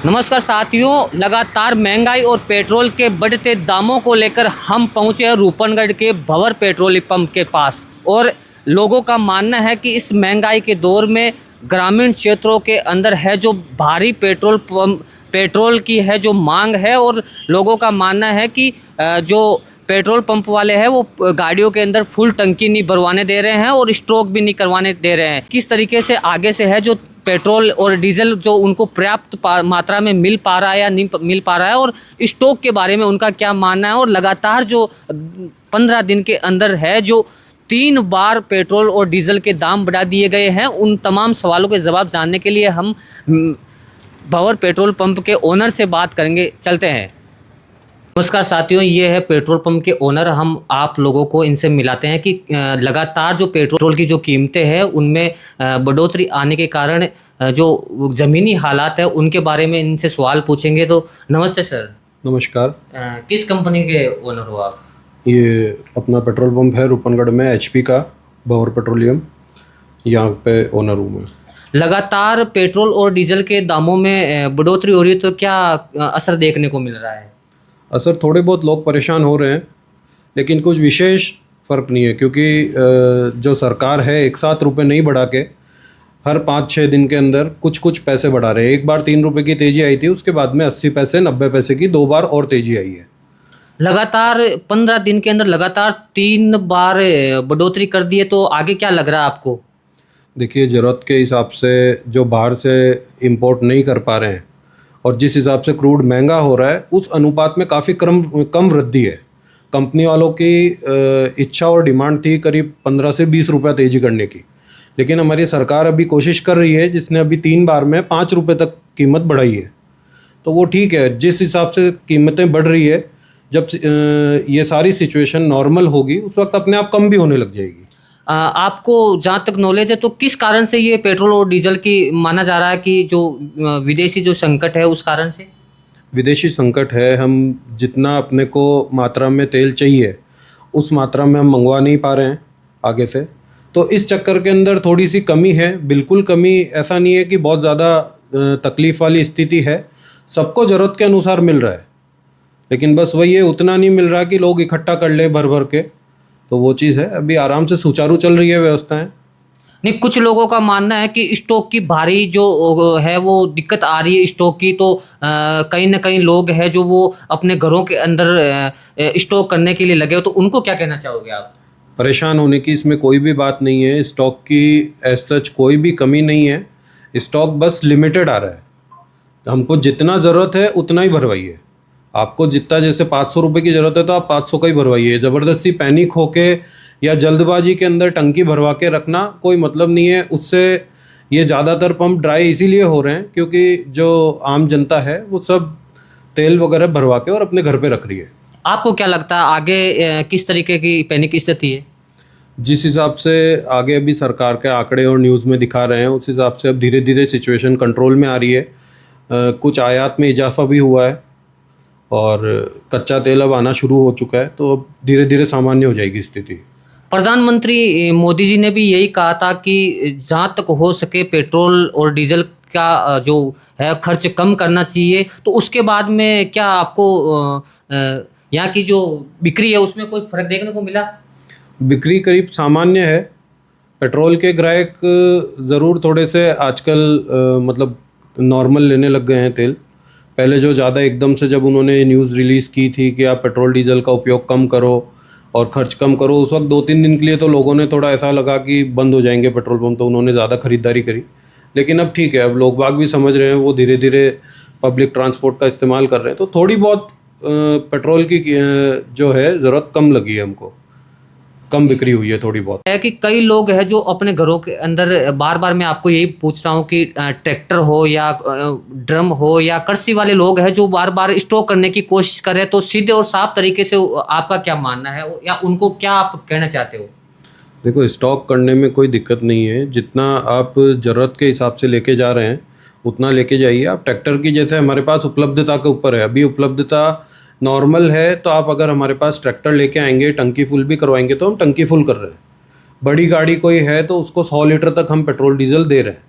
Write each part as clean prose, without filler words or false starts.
नमस्कार साथियों, लगातार महंगाई और पेट्रोल के बढ़ते दामों को लेकर हम पहुंचे हैं रूपनगढ़ के भंवर पेट्रोल पंप के पास। और लोगों का मानना है कि इस महंगाई के दौर में ग्रामीण क्षेत्रों के अंदर है जो भारी पेट्रोल की है जो मांग है, और लोगों का मानना है कि जो पेट्रोल पंप वाले हैं वो गाड़ियों के अंदर फुल टंकी नहीं भरवाने दे रहे हैं और स्टॉक भी नहीं करवाने दे रहे हैं। किस तरीके से आगे से है जो पेट्रोल और डीजल जो उनको पर्याप्त मात्रा में मिल पा रहा है या नहीं मिल पा रहा है, और स्टॉक के बारे में उनका क्या मानना है। और लगातार जो 15 दिन के अंदर है जो 3 बार पेट्रोल और डीजल के दाम बढ़ा दिए गए हैं, उन तमाम सवालों के जवाब जानने के लिए हम भंवर पेट्रोल पंप के ओनर से बात करेंगे। चलते हैं। नमस्कार साथियों, ये है पेट्रोल पंप के ओनर। हम आप लोगों को इनसे मिलाते हैं कि लगातार जो पेट्रोल की जो कीमतें हैं उनमें बढ़ोतरी आने के कारण जो ज़मीनी हालात है उनके बारे में इनसे सवाल पूछेंगे। तो नमस्ते सर। नमस्कार। किस कंपनी के ओनर हो आप? ये अपना पेट्रोल पंप है रूपनगढ़ में, एचपी का, भंवर पेट्रोलियम, यहाँ पे ओनर हूँ मैं। लगातार पेट्रोल और डीजल के दामों में बढ़ोतरी हो रही है, तो क्या असर देखने को मिल रहा है? असर थोड़े बहुत लोग परेशान हो रहे हैं, लेकिन कुछ विशेष फ़र्क नहीं है, क्योंकि जो सरकार है एक साथ रुपये नहीं बढ़ा के हर 5-6 दिन के अंदर कुछ कुछ पैसे बढ़ा रहे हैं। एक बार 3 रुपये की तेज़ी आई थी, उसके बाद में 80 पैसे 90 पैसे की 2 बार और तेज़ी आई है। लगातार 15 दिन के अंदर लगातार 3 बार बढ़ोतरी कर दी है, तो आगे क्या लग रहा है आपको? देखिए, ज़रूरत के हिसाब से जो बाहर से इंपोर्ट नहीं कर पा रहे हैं और जिस हिसाब से क्रूड महंगा हो रहा है, उस अनुपात में काफ़ी कम वृद्धि है। कंपनी वालों की इच्छा और डिमांड थी करीब 15 से 20 रुपये तेज़ी करने की, लेकिन हमारी सरकार अभी कोशिश कर रही है, जिसने अभी 3 बार में 5 रुपये तक कीमत बढ़ाई है। तो वो ठीक है। जिस हिसाब से कीमतें बढ़ रही है, जब ये सारी सिचुएशन नॉर्मल होगी उस वक्त अपने आप कम भी होने लग जाएगी। आपको जहाँ तक नॉलेज है तो किस कारण से ये पेट्रोल और डीजल की माना जा रहा है कि जो विदेशी जो संकट है उस कारण से? विदेशी संकट है। हम जितना अपने को मात्रा में तेल चाहिए उस मात्रा में हम मंगवा नहीं पा रहे हैं आगे से, तो इस चक्कर के अंदर थोड़ी सी कमी है। बिल्कुल कमी ऐसा नहीं है कि बहुत ज़्यादा तकलीफ़ वाली स्थिति है। सबको ज़रूरत के अनुसार मिल रहा है, लेकिन बस वही है, उतना नहीं मिल रहा कि लोग इकट्ठा कर लें भर भर के। तो वो चीज़ है। अभी आराम से सुचारू चल रही है व्यवस्थाएं। नहीं, कुछ लोगों का मानना है कि स्टॉक की भारी जो है वो दिक्कत आ रही है स्टॉक की, तो कहीं ना कहीं लोग हैं जो वो अपने घरों के अंदर स्टॉक करने के लिए लगे हो, तो उनको क्या कहना चाहोगे आप? परेशान होने की इसमें कोई भी बात नहीं है। स्टॉक की एज सच कोई भी कमी नहीं है। स्टॉक बस लिमिटेड आ रहा है। हमको जितना ज़रूरत है उतना ही भरवाइए। आपको जितना, जैसे 500 रुपये की ज़रूरत है तो आप 500 का ही भरवाइए। ज़बरदस्ती पैनिक होके या जल्दबाजी के अंदर टंकी भरवा के रखना कोई मतलब नहीं है। उससे ये ज़्यादातर पंप ड्राई इसीलिए हो रहे हैं क्योंकि जो आम जनता है वो सब तेल वगैरह भरवा के और अपने घर पे रख रही है। आपको क्या लगता है आगे किस तरीके की पैनिक स्थिति है? जिस हिसाब से आगे अभी सरकार के आंकड़े और न्यूज़ में दिखा रहे हैं, उस हिसाब से अब धीरे धीरे सिचुएशन कंट्रोल में आ रही है। कुछ आयात में इजाफा भी हुआ है और कच्चा तेल अब आना शुरू हो चुका है, तो अब धीरे धीरे सामान्य हो जाएगी स्थिति। प्रधानमंत्री मोदी जी ने भी यही कहा था कि जहाँ तक हो सके पेट्रोल और डीजल का जो है खर्च कम करना चाहिए। तो उसके बाद में क्या आपको यहाँ की जो बिक्री है उसमें कोई फर्क देखने को मिला? बिक्री करीब सामान्य है। पेट्रोल के ग्राहक ज़रूर थोड़े से आजकल मतलब नॉर्मल लेने लग गए हैं तेल। पहले जो ज़्यादा एकदम से जब उन्होंने न्यूज़ रिलीज़ की थी कि आप पेट्रोल डीजल का उपयोग कम करो और ख़र्च कम करो, उस वक्त 2-3 दिन के लिए तो लोगों ने थोड़ा ऐसा लगा कि बंद हो जाएंगे पेट्रोल पंप, तो उन्होंने ज़्यादा ख़रीदारी करी। लेकिन अब ठीक है, अब लोग बाग भी समझ रहे हैं, वो धीरे धीरे पब्लिक ट्रांसपोर्ट का इस्तेमाल कर रहे हैं, तो थोड़ी बहुत पेट्रोल की जो है ज़रूरत कम लगी है हमको, कम बिक्री हुई है थोड़ी बहुत। है कि कई लोग हैं जो अपने घरों के अंदर, बार बार मैं आपको यही पूछ रहा हूँ कि ट्रैक्टर हो या ड्रम हो या कृषि वाले लोग हैं जो बार बार स्टॉक करने की कोशिश कर रहे हैं, तो सीधे और साफ तरीके से आपका क्या मानना है या उनको क्या आप कहना चाहते हो? देखो, स्टॉक करने में कोई दिक्कत नहीं है। जितना आप ज़रूरत के हिसाब से लेके जा रहे हैं उतना लेके जाइए। आप ट्रैक्टर की, जैसे हमारे पास उपलब्धता के ऊपर है, अभी उपलब्धता नॉर्मल है, तो आप अगर हमारे पास ट्रैक्टर लेके आएंगे, टंकी फुल भी करवाएंगे, तो हम टंकी फुल कर रहे हैं। बड़ी गाड़ी कोई है तो उसको 100 लीटर तक हम पेट्रोल डीजल दे रहे हैं।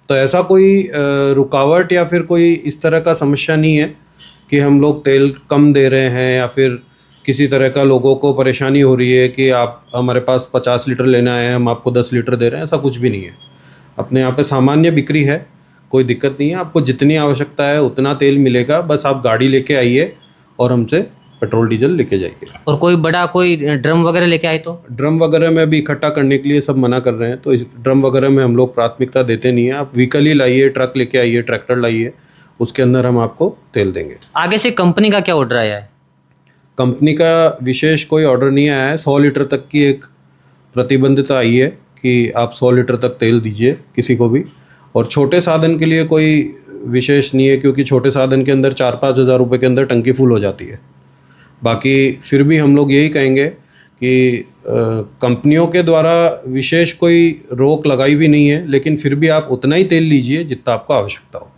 तो ऐसा कोई रुकावट या फिर कोई इस तरह का समस्या नहीं है कि हम लोग तेल कम दे रहे हैं या फिर किसी तरह का लोगों को परेशानी हो रही है कि आप हमारे पास 50 लीटर लेना है, हम आपको 10 लीटर दे रहे हैं, ऐसा कुछ भी नहीं है। अपने यहाँ पे सामान्य बिक्री है, कोई दिक्कत नहीं है। आपको जितनी आवश्यकता है उतना तेल मिलेगा, बस आप गाड़ी लेके आइए और हमसे पेट्रोल डीजल लेके जाइए। और कोई बड़ा कोई ड्रम वगैरह लेके आए तो? ड्रम वगैरह में भी इकट्ठा करने के लिए सब मना कर रहे हैं, तो इस ड्रम वगैरह में हम लोग प्राथमिकता देते नहीं है। आप व्हीकल ही लाइए, ट्रक लेके आइए, ट्रैक्टर लाइए, उसके अंदर हम आपको तेल देंगे। आगे से कंपनी का क्या ऑर्डर आया है? कंपनी का विशेष कोई ऑर्डर नहीं आया है। 100 लीटर तक की एक प्रतिबंधिता आई है कि आप 100 लीटर तक तेल दीजिए किसी को भी, और छोटे साधन के लिए कोई विशेष नहीं है, क्योंकि छोटे साधन के अंदर 4-5 हज़ार रुपये के अंदर टंकी फुल हो जाती है। बाकी फिर भी हम लोग यही कहेंगे कि कंपनियों के द्वारा विशेष कोई रोक लगाई भी नहीं है, लेकिन फिर भी आप उतना ही तेल लीजिए जितना आपको आवश्यकता हो।